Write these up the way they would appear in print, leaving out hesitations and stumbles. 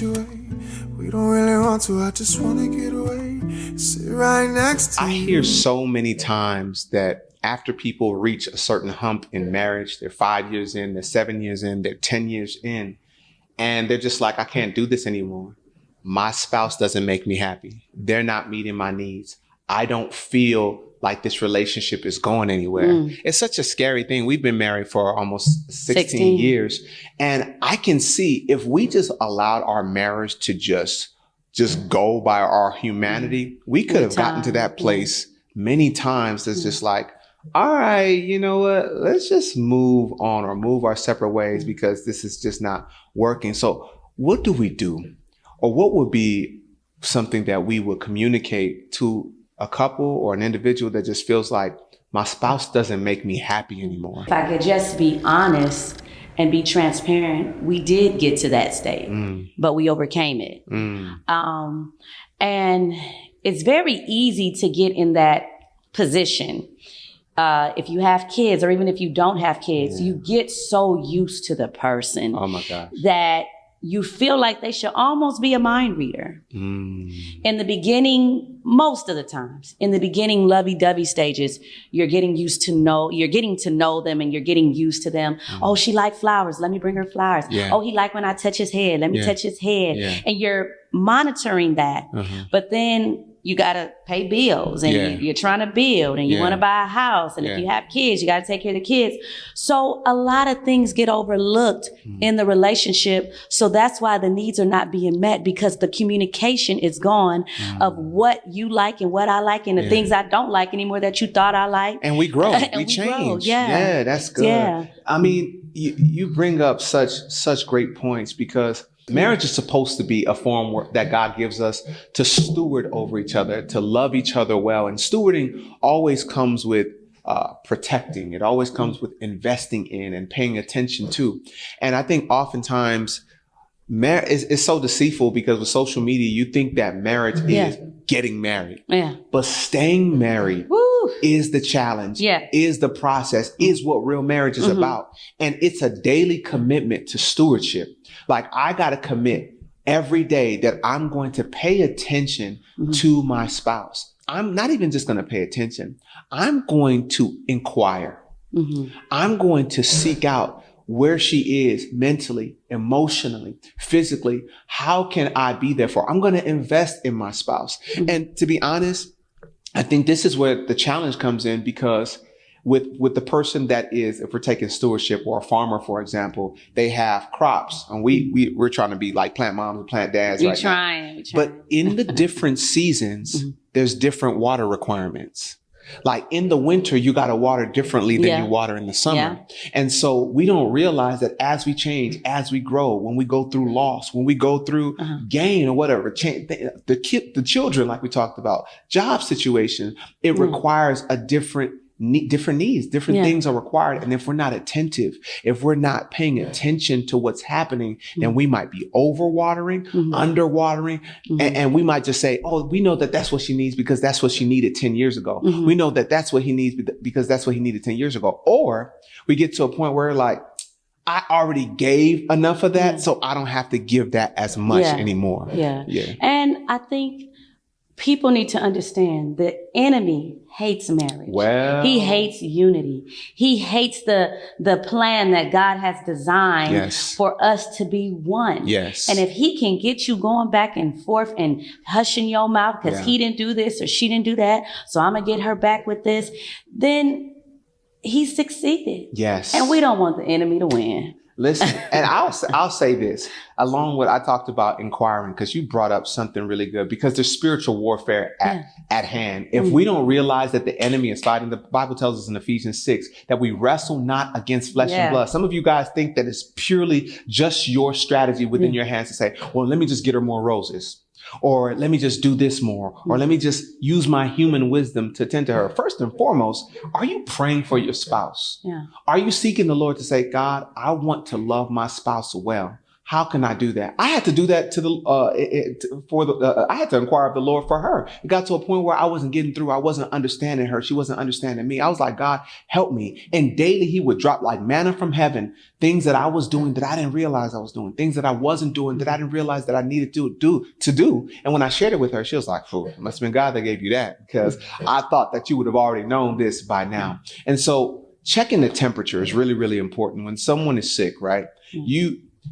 We don't really want to, I just want to get away. Sit right next to you. I hear so many times that after people reach a certain hump in marriage, they're 5 years in, they're 7 years in, they're 10 years in, and they're just like, I can't do this anymore. My spouse doesn't make me happy. They're not meeting my needs. I don't feel like this relationship is going anywhere. It's such a scary thing. We've been married for almost 16 years. And I can see if we just allowed our marriage to just go by our humanity, we could have gotten to that place many times. That's just like, all right, you know what? Let's just move on or move our separate ways because this is just not working. So what do we do? Or what would be something that we would communicate to a couple or an individual that just feels like my spouse doesn't make me happy anymore? If I could just be honest and be transparent, we did get to that state, but we overcame it. And it's very easy to get in that position. If you have kids or even if you don't have kids, you get so used to the person that you feel like they should almost be a mind reader. In the beginning, most of the times, in the beginning lovey-dovey stages, you're getting to know them and you're getting used to them. Oh, she liked flowers. Let me bring her flowers. Oh, he liked when I touch his head. Let me touch his head. And you're monitoring that. But then you got to pay bills and you're trying to build and you want to buy a house. And if you have kids, you got to take care of the kids. So a lot of things get overlooked in the relationship. So that's why the needs are not being met, because the communication is gone of what you like and what I like and the things I don't like anymore that you thought I liked. And we grow, we change. Yeah, that's good. I mean, you bring up such great points, because marriage is supposed to be a form that God gives us to steward over each other, to love each other well. And stewarding always comes with protecting. It always comes with investing in and paying attention to. And I think oftentimes marriage is so deceitful, because with social media, you think that marriage is getting married. But staying married is the challenge, is the process, is what real marriage is about. And it's a daily commitment to stewardship. Like, I got to commit every day that I'm going to pay attention to my spouse. I'm not even just going to pay attention. I'm going to inquire. I'm going to seek out where she is mentally, emotionally, physically. How can I be there for her? I'm going to invest in my spouse. And to be honest, I think this is where the challenge comes in, because with the person that is, if we're taking stewardship, or a farmer, for example, they have crops, and we're trying to be like plant moms and plant dads right now. But in the different seasons, there's different water requirements. Like in the winter, you got to water differently than you water in the summer. And so we don't realize that as we change, as we grow, when we go through loss, when we go through gain or whatever, the children, like we talked about, job situation, it requires a different needs, different things are required. And if we're not attentive, if we're not paying attention to what's happening, then we might be overwatering, underwatering, and we might just say, oh, we know that that's what she needs because that's what she needed 10 years ago. We know that that's what he needs because that's what he needed 10 years ago. Or we get to a point where like, I already gave enough of that, so I don't have to give that as much anymore. And I think people need to understand the enemy hates marriage. Well, he hates unity. He hates the plan that God has designed for us to be one. And if he can get you going back and forth and hushing your mouth because he didn't do this or she didn't do that, so I'm going to get her back with this, then he succeeded. And we don't want the enemy to win. Listen, and I'll say this, along with I talked about inquiring, because you brought up something really good, because there's spiritual warfare at hand. If we don't realize that the enemy is fighting, the Bible tells us in Ephesians 6 that we wrestle not against flesh and blood. Some of you guys think that it's purely just your strategy within your hands to say, well, let me just get her more roses. Or let me just do this more, or let me just use my human wisdom to tend to her. First and foremost, are you praying for your spouse? Are you seeking the Lord to say, God, I want to love my spouse well. How can I do that? I had to do that I had to inquire of the Lord for her. It got to a point where I wasn't getting through. I wasn't understanding her. She wasn't understanding me. I was like, God, help me. And daily he would drop like manna from heaven, things that I was doing that I didn't realize I was doing, things that I wasn't doing that I didn't realize that I needed to do. And when I shared it with her, she was like, oh, it must have been God that gave you that, because I thought that you would have already known this by now. And so checking the temperature is really, really important. When someone is sick, right?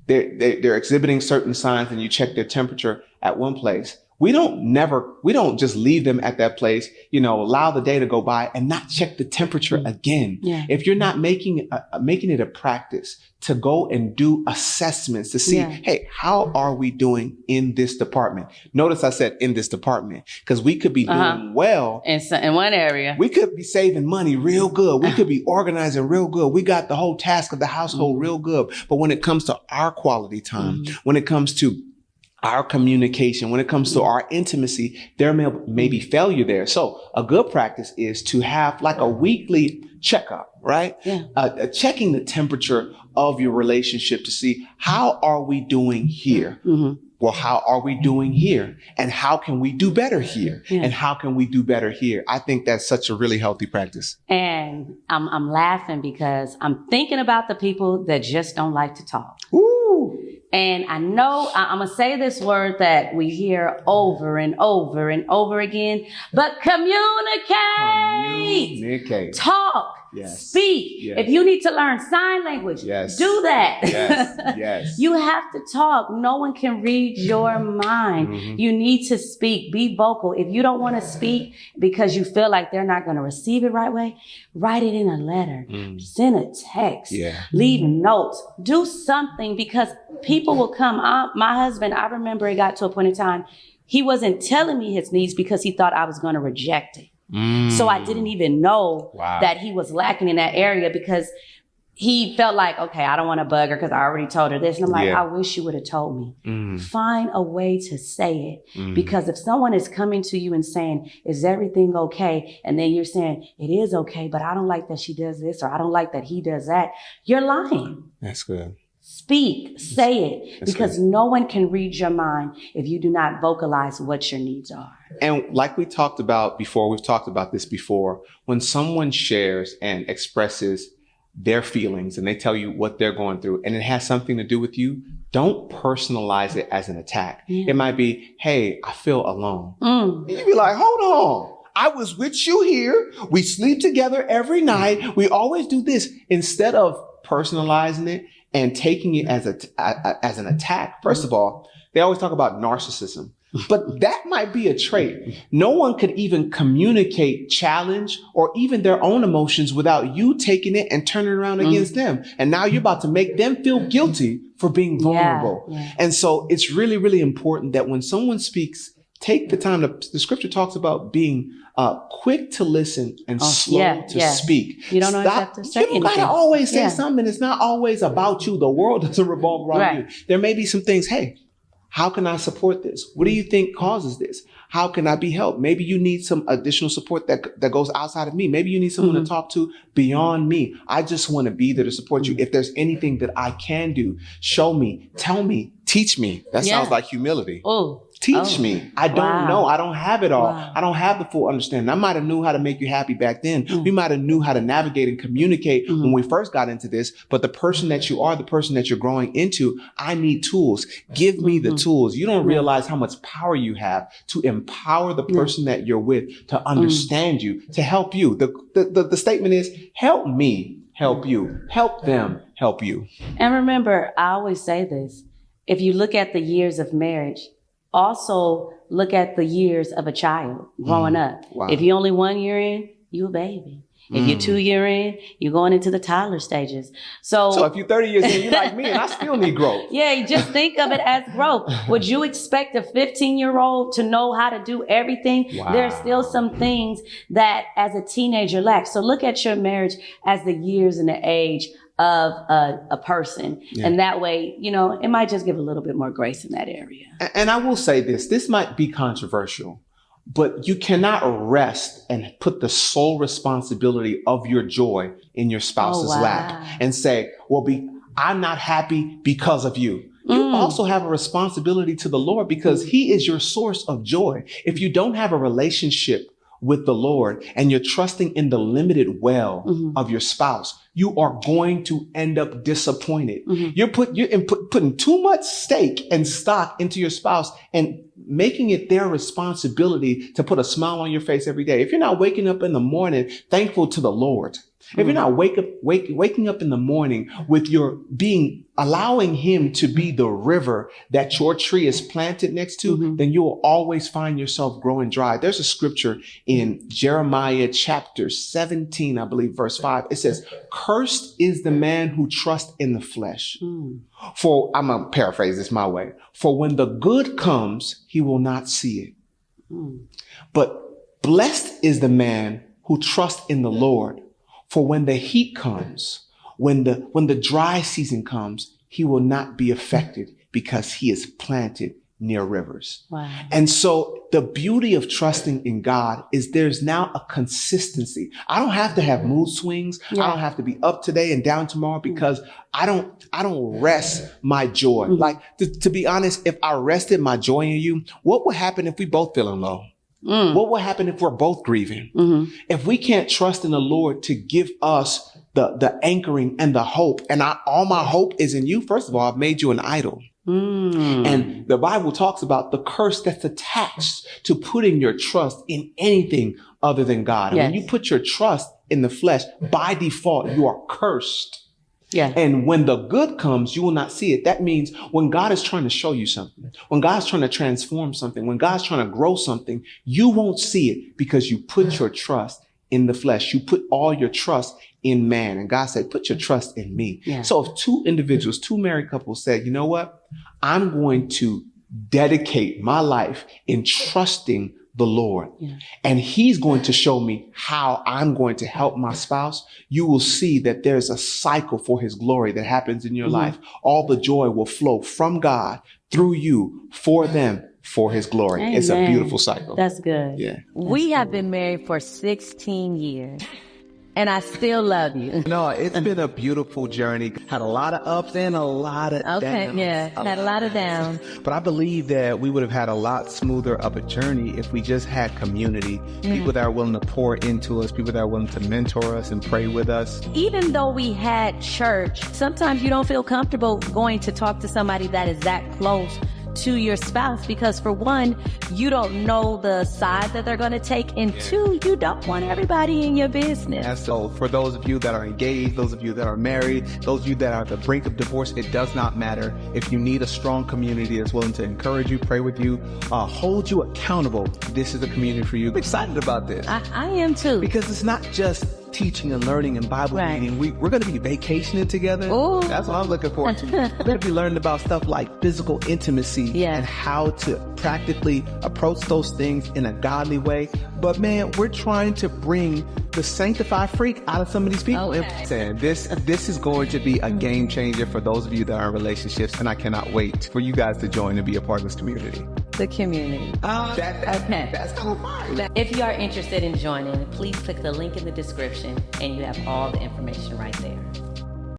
They're exhibiting certain signs and you check their temperature at one place. We don't just leave them at that place, allow the day to go by and not check the temperature again. Yeah. If you're not making it a practice to go and do assessments to see, hey, how are we doing in this department? Notice I said in this department, because we could be doing well in one area. We could be saving money real good. We could be organizing real good. We got the whole task of the household real good. But when it comes to our quality time, when it comes to our communication, when it comes to our intimacy, there may be failure there. So a good practice is to have like a weekly checkup, right? Yeah. Checking the temperature of your relationship to see, how are we doing here? Well, how are we doing here? And how can we do better here? Yeah. And how can we do better here? I think that's such a really healthy practice. And I'm laughing because I'm thinking about the people that just don't like to talk. Ooh. And I know I'm going to say this word that we hear over and over and over again, but communicate. Talk. Yes. Speak. Yes. If you need to learn sign language, do that. Yes. You have to talk. No one can read your mind. You need to speak. Be vocal. If you don't want to speak because you feel like they're not going to receive it right way, write it in a letter. Send a text. Leave notes. Do something, because people will come up. My husband, I remember it got to a point in time, he wasn't telling me his needs because he thought I was going to reject it. So I didn't even know that he was lacking in that area, because he felt like, okay, I don't want to bug her because I already told her this. And I'm like, I wish you would have told me. Find a way to say it. Because if someone is coming to you and saying, is everything okay? And then you're saying, it is okay, but I don't like that she does this, or I don't like that he does that. You're lying. That's good. Speak, say it, because no one can read your mind if you do not vocalize what your needs are. And like we talked about before, we've talked about this before, when someone shares and expresses their feelings and they tell you what they're going through and it has something to do with you, don't personalize it as an attack. It might be, hey, I feel alone. You'd be like, hold on. I was with you here. We sleep together every night. We always do this. Instead of personalizing it and taking it as an attack. First of all, they always talk about narcissism, but that might be a trait. No one could even communicate challenge or even their own emotions without you taking it and turning it around against them. And now you're about to make them feel guilty for being vulnerable. And so it's really, really important that when someone speaks, take the time. The scripture talks about being quick to listen and slow to speak. You don't always have to say anything. You don't gotta always say something. It's not always about you. The world doesn't revolve around you. There may be some things, hey, how can I support this? What do you think causes this? How can I be helped? Maybe you need some additional support that goes outside of me. Maybe you need someone to talk to beyond me. I just want to be there to support you. If there's anything that I can do, show me, tell me, teach me. That sounds like humility. Teach me. I don't know. I don't have it all. I don't have the full understanding. I might have knew how to make you happy back then. We might have knew how to navigate and communicate when we first got into this. But the person that you are, the person that you're growing into, I need tools. Give me the tools. You don't realize how much power you have to empower the person that you're with to understand you, to help you. The statement is, help me, help you. Help them, help you. And remember, I always say this. If you look at the years of marriage, also look at the years of a child growing up. If you're only 1 year in, you're a baby. If you're 2 years in, you're going into the toddler stages. So if you're 30 years in, you're like me and I still need growth. You just think of it as growth. Would you expect a 15-year-old to know how to do everything? There's still some things that as a teenager lacks. So look at your marriage as the years and the age of a person. And that way, it might just give a little bit more grace in that area. And I will say this might be controversial, but you cannot rest and put the sole responsibility of your joy in your spouse's lap and say, well, I'm not happy because of you. you also have a responsibility to the Lord because he is your source of joy. If you don't have a relationship with the Lord and you're trusting in the limited well of your spouse, you are going to end up disappointed. You're putting too much stake and stock into your spouse and making it their responsibility to put a smile on your face every day. If you're not waking up in the morning thankful to the Lord, if you're not waking up in the morning with your allowing him to be the river that your tree is planted next to, then you will always find yourself growing dry. There's a scripture in Jeremiah chapter 17, I believe, verse 5. It says, "Cursed is the man who trusts in the flesh." For, I'm going to paraphrase this my way. For when the good comes, he will not see it. But blessed is the man who trusts in the Lord. For when the heat comes, when the dry season comes, he will not be affected because he is planted near rivers. Wow. And so the beauty of trusting in God is there's now a consistency. I don't have to have mood swings. Yeah. I don't have to be up today and down tomorrow because I don't rest my joy. Like to be honest, if I rested my joy in you, what would happen if we both feeling low? What will happen if we're both grieving? If we can't trust in the Lord to give us the anchoring and the hope, and all my hope is in you, first of all, I've made you an idol. And the Bible talks about the curse that's attached to putting your trust in anything other than God. And when you put your trust in the flesh, by default, you are cursed. Yeah. And when the good comes, you will not see it. That means when God is trying to show you something, when God's trying to transform something, when God's trying to grow something, you won't see it because you put your trust in the flesh. You put all your trust in man. And God said, put your trust in me. Yeah. So if two married couples said, you know what? I'm going to dedicate my life in trusting the Lord. Yeah. And he's going to show me how I'm going to help my spouse. You will see that there's a cycle for his glory that happens in your life. All the joy will flow from God through you for them for his glory. Amen. It's a beautiful cycle. That's good. Yeah. We have been married for 16 years. And I still love you. No, it's been a beautiful journey. Had a lot of ups and a lot of downs. Had a lot of downs. But I believe that we would have had a lot smoother of a journey if we just had community. People that are willing to pour into us, people that are willing to mentor us and pray with us. Even though we had church, sometimes you don't feel comfortable going to talk to somebody that is that close to your spouse because for one, you don't know the side that they're going to take, and two, you don't want everybody in your business. And so for those of you that are engaged, those of you that are married, those of you that are at the brink of divorce, it does not matter. If you need a strong community that's willing to encourage you, pray with you, hold you accountable, this is a community for you. I'm excited about this. I am too. Because it's not just teaching and learning and Bible reading. We're going to be vacationing together. Ooh. That's what I'm looking forward to. We're going to be learning about stuff like physical intimacy and how to practically approach those things in a godly way. But man, we're trying to bring the sanctified freak out of some of these people. And this is going to be a game changer for those of you that are in relationships, and I cannot wait for you guys to join and be a part of this community. The community. That's kind of fire. If you are interested in joining, please click the link in the description and you have all the information right there.